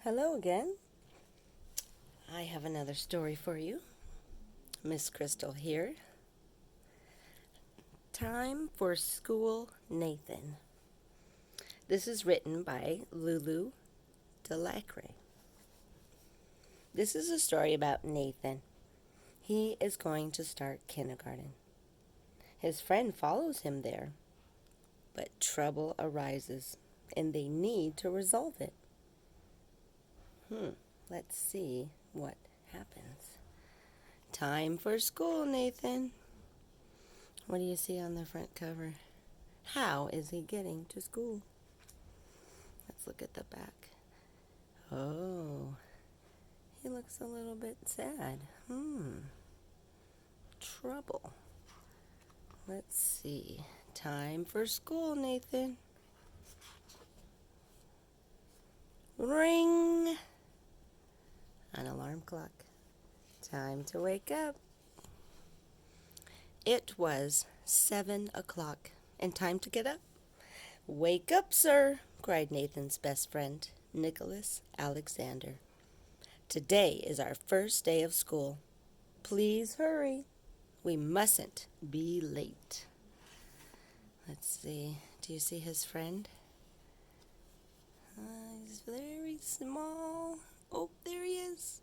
Hello again. I have another story for you. Miss Crystal here. Time for School, Nathan. This is written by Lulu Delacre. This is a story about Nathan. He is going to start kindergarten. His friend follows him there, but trouble arises and they need to resolve it. Let's see what happens. Time for school, Nathan. What do you see on the front cover? How is he getting to school? Let's look at the back. Oh, he looks a little bit sad. Trouble. Let's see. Time for school, Nathan. Ring. An alarm clock. Time to wake up. It was 7 o'clock and time to get up. Wake up, sir, cried Nathan's best friend, Nicholas Alexander. Today is our first day of school. Please hurry. We mustn't be late. Let's see. Do you see his friend? He's very small. Oh, there he is.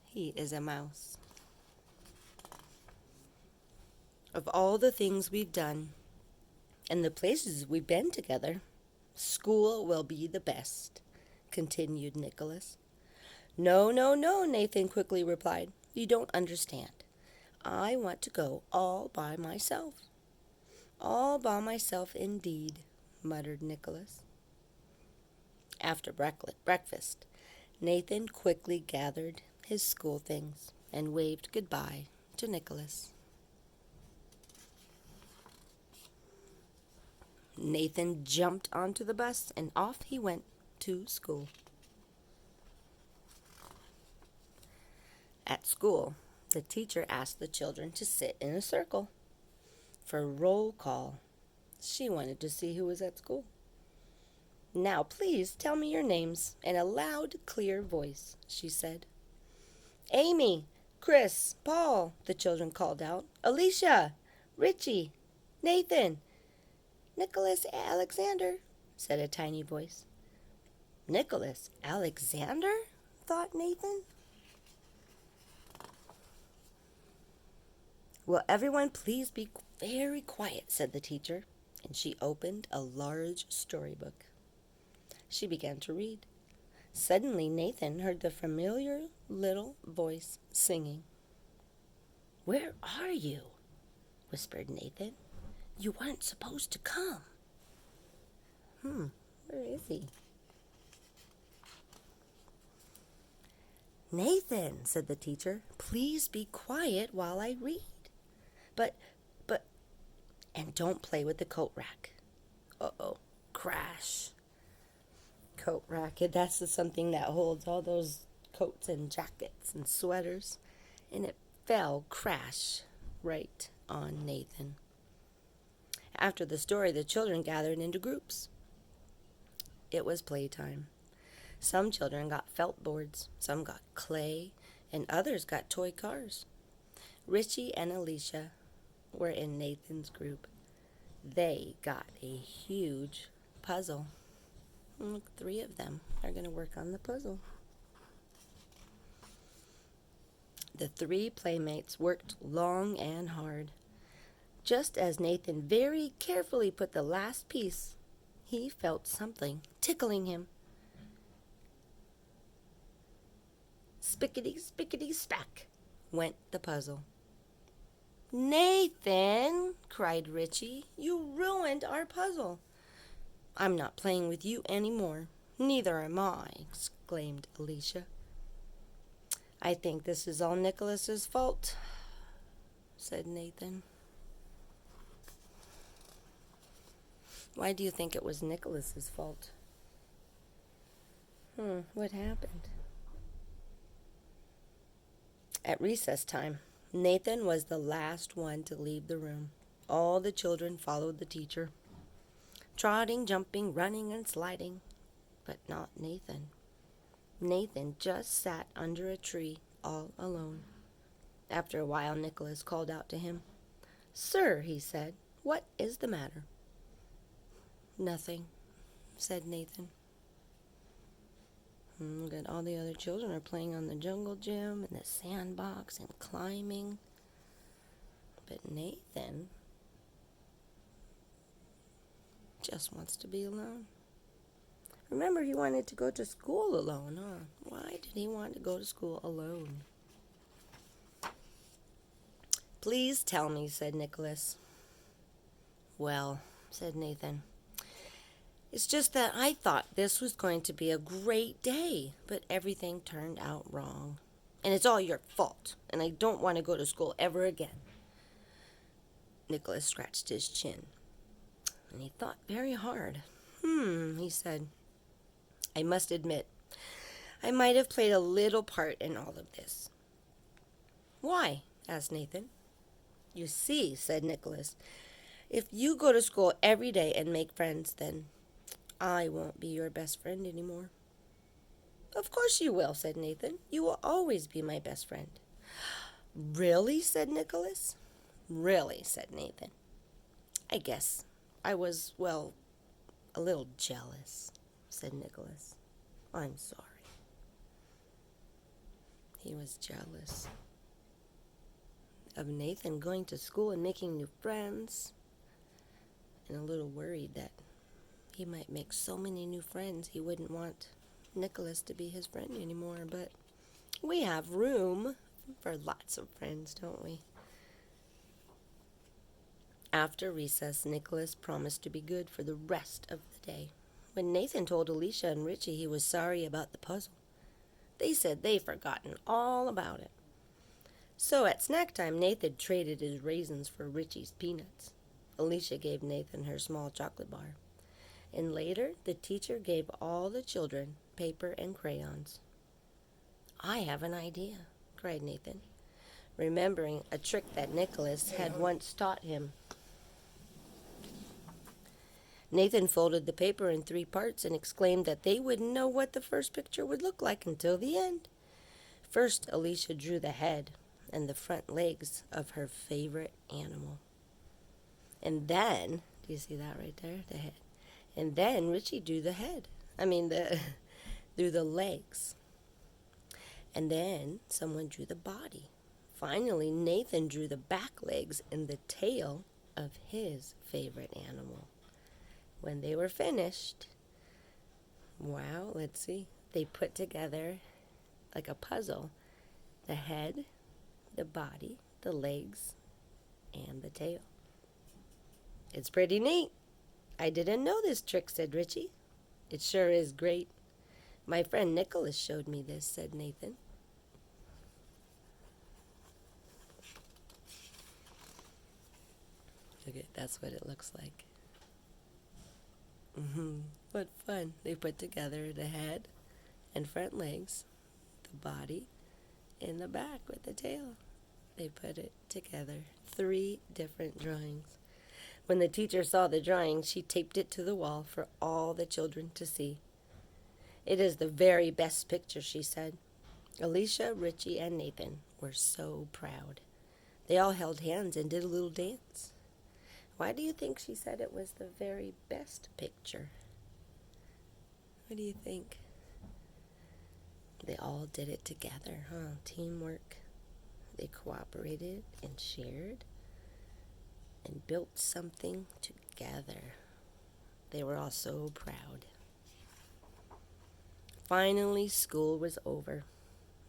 He is a mouse. Of all the things we've done and the places we've been together, school will be the best, continued Nicholas. No, no, no, Nathan quickly replied. You don't understand. I want to go all by myself. All by myself indeed, muttered Nicholas. After breakfast, Nathan quickly gathered his school things and waved goodbye to Nicholas. Nathan jumped onto the bus and off he went to school. At school, the teacher asked the children to sit in a circle for roll call. She wanted to see who was at school. Now, please tell me your names in a loud, clear voice, she said. Amy, Chris, Paul, the children called out. Alicia, Richie, Nathan, Nicholas Alexander, said a tiny voice. Nicholas Alexander? Thought Nathan. Will everyone please be very quiet, said the teacher, and she opened a large storybook. She began to read. Suddenly Nathan heard the familiar little voice singing. Where are you? Whispered Nathan. You weren't supposed to come. Where is he? Nathan, said the teacher, please be quiet while I read. But, and don't play with the coat rack. Uh-oh, crash. Coat rack, that's something that holds all those coats and jackets and sweaters. And it fell crash right on Nathan. After the story, the children gathered into groups. It was playtime. Some children got felt boards, some got clay, and others got toy cars. Richie and Alicia were in Nathan's group. They got a huge puzzle. Look, 3 of them are going to work on the puzzle. The 3 playmates worked long and hard. Just as Nathan very carefully put the last piece, he felt something tickling him. Spickety, spickety, spack went the puzzle. Nathan, cried Richie, you ruined our puzzle. I'm not playing with you anymore. Neither am I, exclaimed Alicia. I think this is all Nicholas's fault, said Nathan. Why do you think it was Nicholas's fault? What happened? At recess time, Nathan was the last one to leave the room. All the children followed the teacher, trotting, jumping, running, and sliding. but not Nathan. Nathan just sat under a tree all alone. After a while, Nicholas called out to him. "Sir," he said, "what is the matter?" "Nothing," said Nathan. Look at all the other children are playing on the jungle gym and the sandbox and climbing. But Nathan just wants to be alone. Remember, he wanted to go to school alone, huh? Why did he want to go to school alone? "Please tell me," said Nicholas. "Well," said Nathan, "it's just that I thought this was going to be a great day, but everything turned out wrong. And it's all your fault, and I don't want to go to school ever again." Nicholas scratched his chin, and he thought very hard. He said, "I must admit, I might have played a little part in all of this." "Why?" asked Nathan. "You see," said Nicholas, "if you go to school every day and make friends, then I won't be your best friend anymore." "Of course you will," said Nathan. "You will always be my best friend." "Really?" said Nicholas. "Really," said Nathan. "I guess I was, well, a little jealous," said Nicholas. "I'm sorry." He was jealous of Nathan going to school and making new friends, and a little worried that he might make so many new friends he wouldn't want Nicholas to be his friend anymore. But we have room for lots of friends, don't we? After recess, Nicholas promised to be good for the rest of the day. When Nathan told Alicia and Richie he was sorry about the puzzle, they said they'd forgotten all about it. So at snack time, Nathan traded his raisins for Richie's peanuts. Alicia gave Nathan her small chocolate bar. And later, the teacher gave all the children paper and crayons. "I have an idea," cried Nathan, remembering a trick that Nicholas had once taught him. Nathan folded the paper in 3 parts and exclaimed that they wouldn't know what the first picture would look like until the end. First, Alicia drew the head and the front legs of her favorite animal. And then, do you see that right there? The head. And then Richie drew the head. Drew the legs. And then someone drew the body. Finally, Nathan drew the back legs and the tail of his favorite animal. When they were finished, wow, let's see, they put together, like a puzzle, the head, the body, the legs, and the tail. "It's pretty neat. I didn't know this trick," said Richie. "It sure is great. My friend Nicholas showed me this," said Nathan. Okay, that's what it looks like. What fun. They put together the head and front legs, the body, and the back with the tail. They put it together. 3 different drawings. When the teacher saw the drawing, she taped it to the wall for all the children to see. "It is the very best picture," she said. Alicia, Richie, and Nathan were so proud. They all held hands and did a little dance. Why do you think she said it was the very best picture? What do you think? They all did it together, huh? Teamwork. They cooperated and shared and built something together. They were all so proud. Finally, school was over.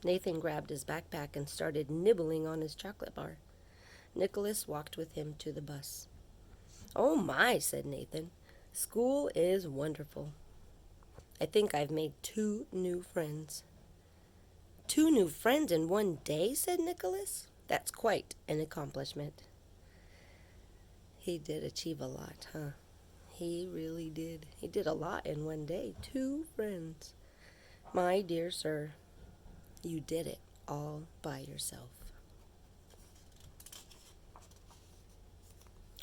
Nathan grabbed his backpack and started nibbling on his chocolate bar. Nicholas walked with him to the bus. "Oh my," said Nathan. "School is wonderful. I think I've made 2 new friends." "2 new friends in one day," said Nicholas. "That's quite an accomplishment." He did achieve a lot, huh? He really did. He did a lot in one day. 2 friends. My dear sir, you did it all by yourself.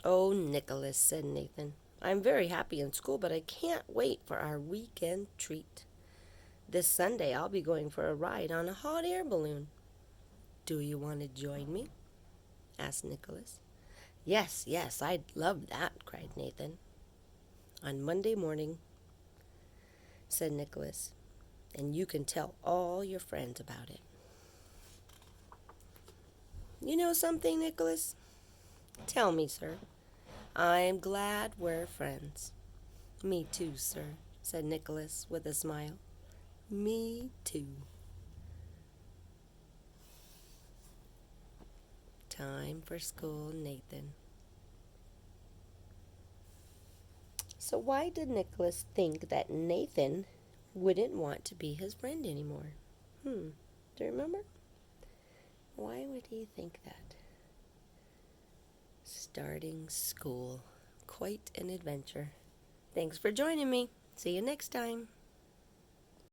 "Oh, Nicholas," said Nathan, I'm very happy in school, but I can't wait for our weekend treat. This Sunday I'll be going for a ride on a hot air balloon. Do you want to join me? Asked Nicholas. Yes, yes, I'd love that, cried Nathan. On Monday morning, said Nicholas, and you can tell all your friends about it. You know something, Nicholas? Tell me, sir. I'm glad we're friends. Me too, sir, said Nicholas with a smile. Me too. Time for school, Nathan. So why did Nicholas think that Nathan wouldn't want to be his friend anymore? Do you remember? Why would he think that? Starting school. Quite an adventure. Thanks for joining me. See you next time.